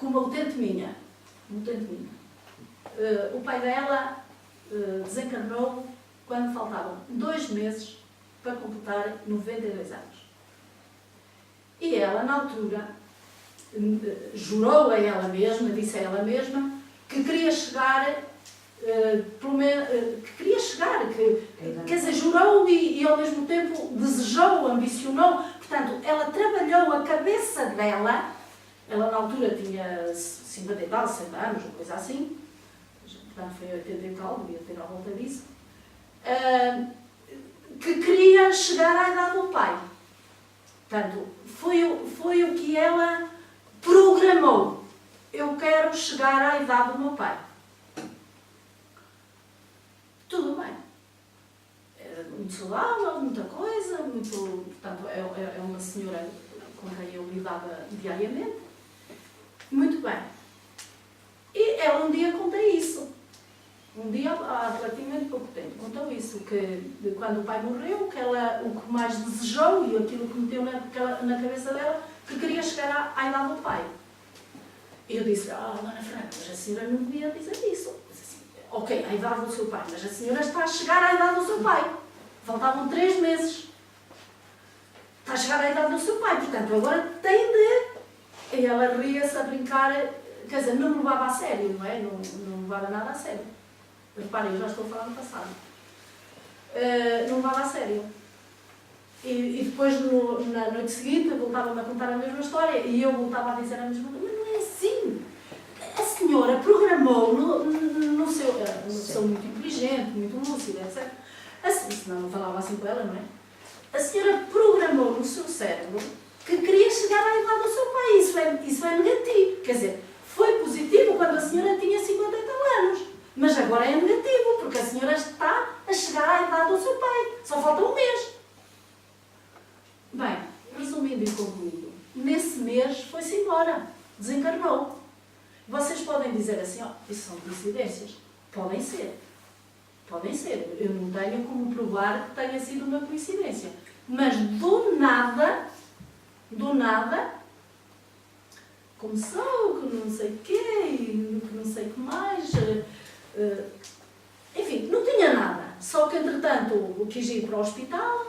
uma utente minha. O pai dela desencarnou quando faltavam 2 meses para completar 92 anos. E ela, na altura, jurou a ela mesma, disse a ela mesma, que queria chegar, quer dizer, jurou e ao mesmo tempo desejou, ambicionou. Portanto, ela trabalhou a cabeça dela, ela na altura tinha 50 e tal, 60 anos, uma coisa assim, portanto foi 80 e tal, devia ter à volta disso, que queria chegar à idade do pai. Portanto, foi o que ela programou. Eu quero chegar à idade do meu pai. Tudo bem. Era muito saudável, muita coisa, portanto, é uma senhora com quem eu lidava diariamente. Muito bem. E ela um dia conta isso. Um dia, há relativamente pouco tempo, contou isso, que quando o pai morreu, que ela o que mais desejou e aquilo que meteu na cabeça dela, que queria chegar à idade do pai. E eu disse, Dona Fernanda, mas a senhora não devia dizer isso. Assim, ok, a idade do seu pai, mas a senhora está a chegar à idade do seu pai. Faltavam 3 meses. Está a chegar à idade do seu pai, portanto, agora tem de... E ela ria-se a brincar, quer dizer, não me levava a sério, não é? Não levava nada a sério. Reparem, eu já estou a falar no passado. Não levava a sério. E depois, na noite seguinte, voltava-me a contar a mesma história e eu voltava a dizer a mesma coisa. Mas não é assim. A senhora programou no seu... sou muito inteligente, muito lúcida, etc. Assim, senão não falava assim com ela, não é? A senhora programou no seu cérebro que queria chegar à idade do seu pai. Isso é negativo. Quer dizer, foi positivo quando a senhora tinha 50 e tal anos. Mas agora é negativo, porque a senhora está a chegar à idade do seu pai. Só falta 1 mês. Bem, resumindo e concluindo, nesse mês foi-se embora. Desencarnou. Vocês podem dizer assim, isso são coincidências. Podem ser. Podem ser. Eu não tenho como provar que tenha sido uma coincidência. Mas do nada, começou com não sei o quê, e não sei o que mais... enfim, não tinha nada. Só que, entretanto, quis ir para o hospital.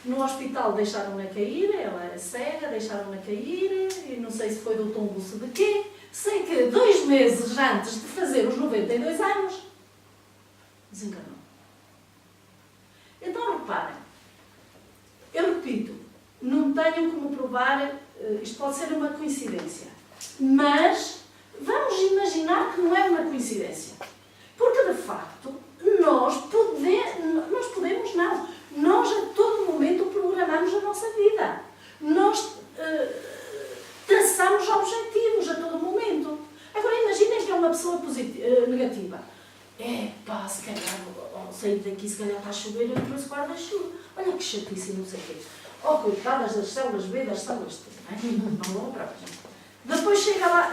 No hospital deixaram-na cair, ela é cega, deixaram-na cair, e não sei se foi do tombo de quê. Sei que 2 meses antes de fazer os 92 anos, desencarnou. Então, reparem, eu repito, não tenho como provar, isto pode ser uma coincidência, mas vamos imaginar que não é uma coincidência. Porque, de facto, nós a todo momento programamos a nossa vida. Nós traçamos objetivos a todo momento. Agora, imaginem que é uma pessoa negativa. Se calhar, ao sair daqui, se calhar está a chover. chover, eu trouxe guarda-chuva. Olha que chatice, não sei o quê. Oh, coitadas das células B, das células T, não é? Não vão para baixo. Depois chega lá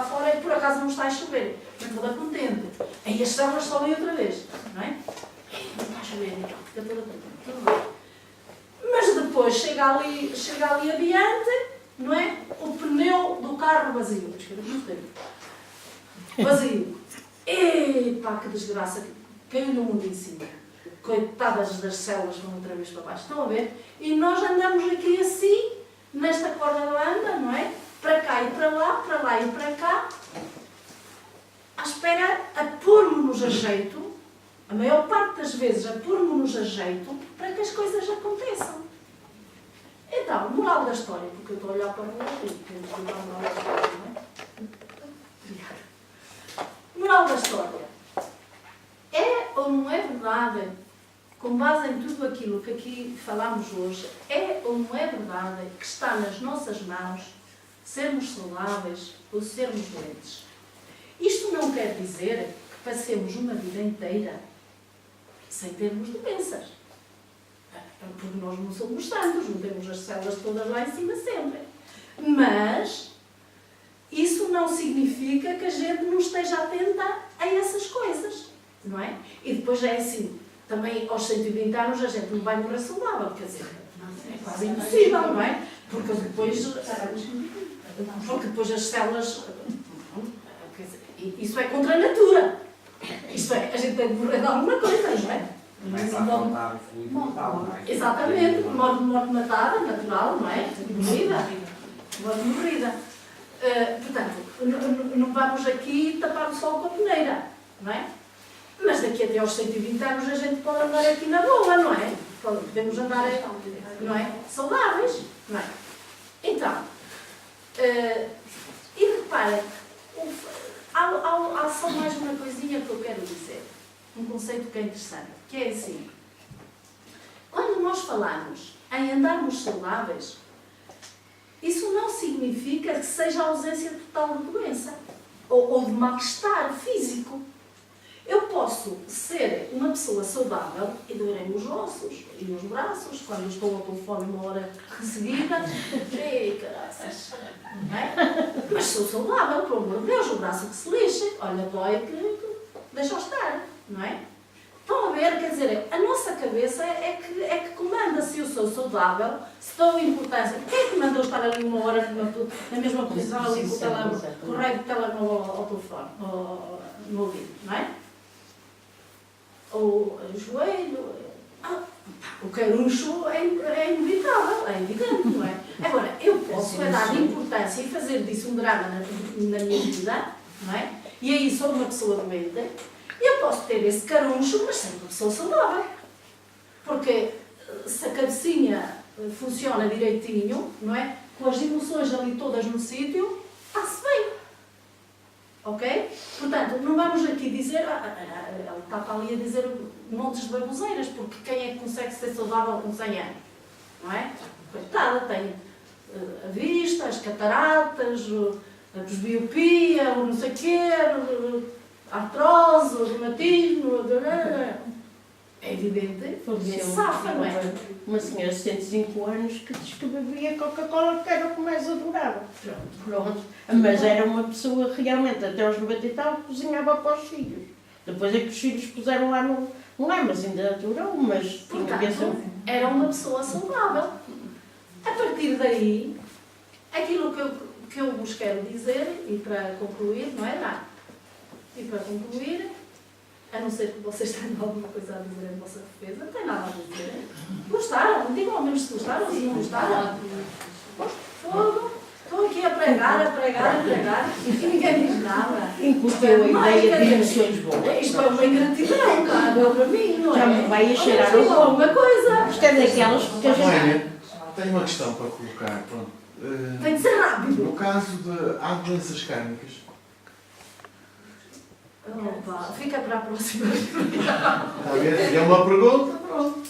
fora e por acaso não está a chover. Mas toda contente. Aí as células sobem outra vez, não é? Não está a chover, então fica toda contente. Tudo bem. Mas depois chega ali adiante, não é? O pneu do carro vazio. Vazio. Epá, que desgraça. Caiu-lhe o mundo em cima. Coitadas das células vão outra vez para baixo. Estão a ver? E nós andamos aqui assim, nesta corda da anda, não é? Para cá e para lá e para cá, à espera a pôr-nos a jeito, a maior parte das vezes a pôr-nos a jeito, para que as coisas aconteçam. Então, moral da história, porque eu estou a olhar para o meu filho, temos que dar moral da história, não é? Obrigada. Moral da história. É ou não é verdade, com base em tudo aquilo que aqui falamos hoje, é ou não é verdade que está nas nossas mãos sermos saudáveis ou sermos doentes? Isto não quer dizer que passemos uma vida inteira sem termos doenças. Porque nós não somos santos, não temos as células todas lá em cima sempre. Mas isso não significa que a gente não esteja atenta a essas coisas, não é? E depois é assim, também aos 120 anos a gente não vai morrer saudável, quer dizer, é quase impossível, não é? Porque depois as células, quer dizer, isso é contra a natura. Isto é, a gente tem de morrer de alguma coisa, não é? Começa a faltar o fluido vital, não é? Exatamente, morte matada, natural, não é? Morrida. Morte morrida. Portanto, não vamos aqui tapar o sol com a peneira, não é? Mas daqui até aos 120 anos a gente pode andar aqui na boa, não é? Podemos andar, não é? Saudáveis, não é? Então, e repara, há só mais uma coisinha que eu quero dizer. Um conceito que é interessante, que é assim. Quando nós falamos em andarmos saudáveis, isso não significa que seja a ausência total de doença ou de mal-estar físico. Eu posso ser uma pessoa saudável e doerem os ossos e os braços, quando eu estou ao telefone uma hora seguida. Ei, caraças! Não é? Mas sou saudável, pelo amor de Deus, o braço que se lixe. Olha, dói que deixa estar, não é? Estão a ver? Quer dizer, a nossa cabeça é que comanda se eu sou saudável, se dou importância. Quem é que manda eu estar ali uma hora na mesma posição ali com o raio do telemóvel ao telefone, no ouvido, não é? Ou o joelho. O caruncho é inevitável, é evidente, não é? Agora, eu posso dar importância e fazer disso um drama na minha vida, não é? E aí sou uma pessoa doente. Eu posso ter esse caruncho, mas ser uma pessoa saudável. Porque se a cabecinha funciona direitinho, não é? Com as emoções ali todas no sítio, está-se bem. Ok? Portanto, não vamos aqui dizer, ele está ali a dizer montes de baboseiras, porque quem é que consegue ser saudável com 100 anos? Não é? Coitada, tem a vista, as cataratas, a presbiopia, o não sei o quê, a artrose, o reumatismo, é evidente, é safa, não é? Uma senhora de 105 anos que diz que bebia Coca-Cola que era o que mais adorava. Pronto. Mas era uma pessoa realmente, até aos 90 e tal, cozinhava para os filhos. Depois é que os filhos puseram lá no... Não é, mas ainda durou, mas... Portanto, era uma pessoa saudável. A partir daí, aquilo que eu vos quero dizer, e para concluir, não é nada. E para concluir, a não ser que vocês tenham alguma coisa a dizer em vossa defesa, não tem nada a dizer. Gostaram? Digam ao menos se gostaram, se não gostaram. Fogo. Estou aqui a pregar, e ninguém diz nada. Incutiu a ideia de emoções boas. Isto é uma ingratidão, cara, para mim, não é? Já me vai a cheirar o pão. Alguma coisa. Isto é daquelas que a gente... Tenho uma questão para colocar. Pronto. Tem de ser rápido. No caso de há doenças kármicas. Opa, fica para a próxima. Está a ver? É uma pergunta.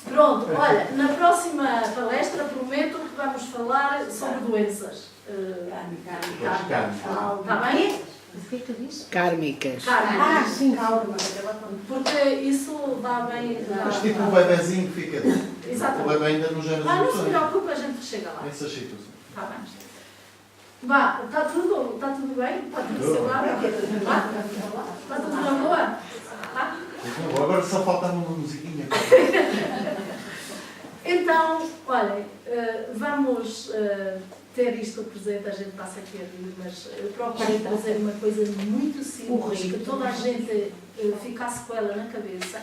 Pronto, olha, na próxima palestra prometo que vamos falar sobre doenças. Kármicas. Está bem? O que é que eu disse? Kármicas. Karma. Sim, Calma. Porque isso dá bem. Mas tipo um bebezinho que fica. O Exatamente. bebê ainda não gera Não se emoções. preocupe, a gente chega lá. Essas situações. Está bem. Vá, está tudo bem? Está tudo saudável? Está tudo na boa? Tá? Então, agora só faltava uma musiquinha. Então, olhem, vamos ter isto presente, a gente passa aqui a rir, mas eu procurei trazer uma coisa muito simples, que toda a gente ficasse com ela na cabeça.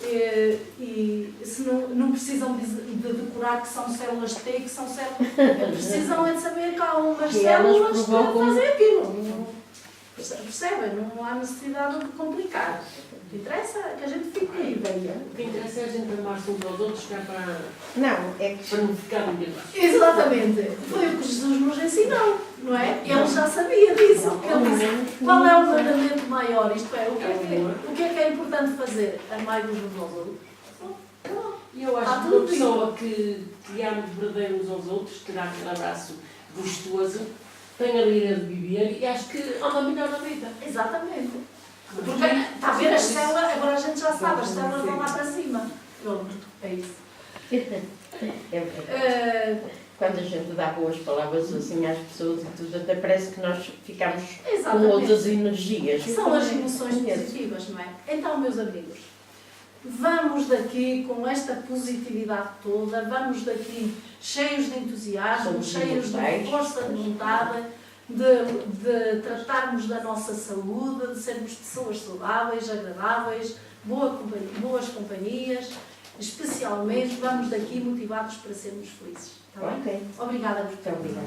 E se não precisam de decorar que são células T, que são células. Precisam é de saber que há umas Que elas células que provocam- fazem aquilo. Percebem? Não há necessidade de complicar. O que interessa é que a gente fique com a ideia. O que interessa é a gente amar-se uns aos outros, que é para Não, é que não ficar enganados. Exatamente. Foi o que Jesus nos ensinou, não é? Ele já sabia disso. Ele disse, qual é o mandamento maior? Isto é, o que é importante fazer? Amai-vos uns aos outros. E eu Há acho que tudo uma pessoa que ama verdadeiro uns aos outros, que dá aquele abraço gostoso, tem a alegria de viver e acho que anda melhor na vida. Exatamente. Porque, está a ver as células, agora a gente já sabe, as células vão lá para cima. Pronto, é isso. quando a gente dá boas palavras assim às pessoas e tudo, até parece que nós ficamos com Exatamente. outras energias. São as emoções positivas, não é? Então, meus amigos, vamos daqui com esta positividade toda, vamos daqui cheios de entusiasmo, Somos cheios de imortais. força de vontade, de tratarmos da nossa saúde, de sermos pessoas saudáveis, agradáveis, boas companhias. Especialmente, vamos daqui motivados para sermos felizes. Está bem? Ok. Obrigada por Muito obrigada.